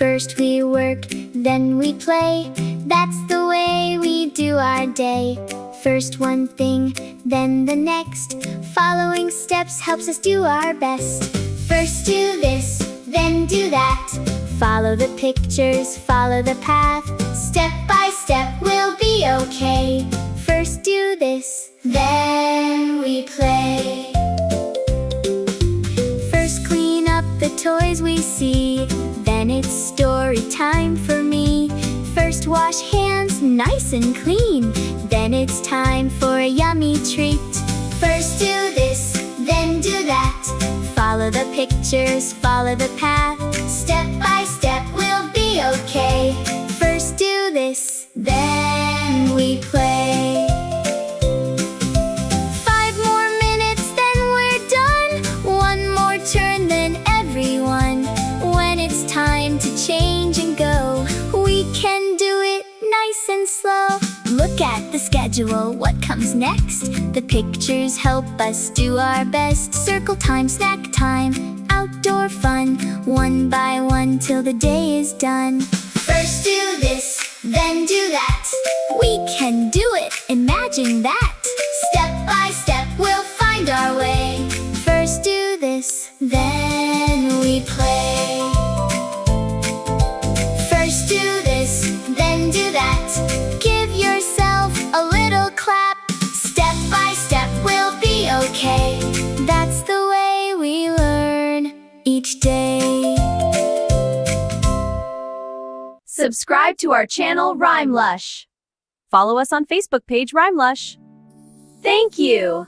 First we work, then we play. That's the way we do our day. First one thing, then the next. Following steps helps us do our best. First do this, then do that. Follow the pictures, follow the path. Step by step we'll be okay. First do this, then we play. First clean up the toys we see. Then it's story time for me. First wash hands nice and clean. Then it's time for a yummy treat. First do this, then do that. Follow the pictures, follow the path. Step by step we'll be okay. First do this, then we play. 5 more minutes, then we're done. One more turn, then everyone. When it's time to change and go, we can do it nice and slow. Look at the schedule, what comes next? The pictures help us do our best. Circle time, snack time, outdoor fun. One by one till the day is done. First do this, then do that. We can do it, imagine that. Step by step we'll find our way. First do this, then we play. First do this, then do that. Give yourself a little clap. Step by step we'll be okay. That's the way we learn each day. Subscribe to our channel Rhyme Lush. Follow us on Facebook page Rhyme Lush. Thank you!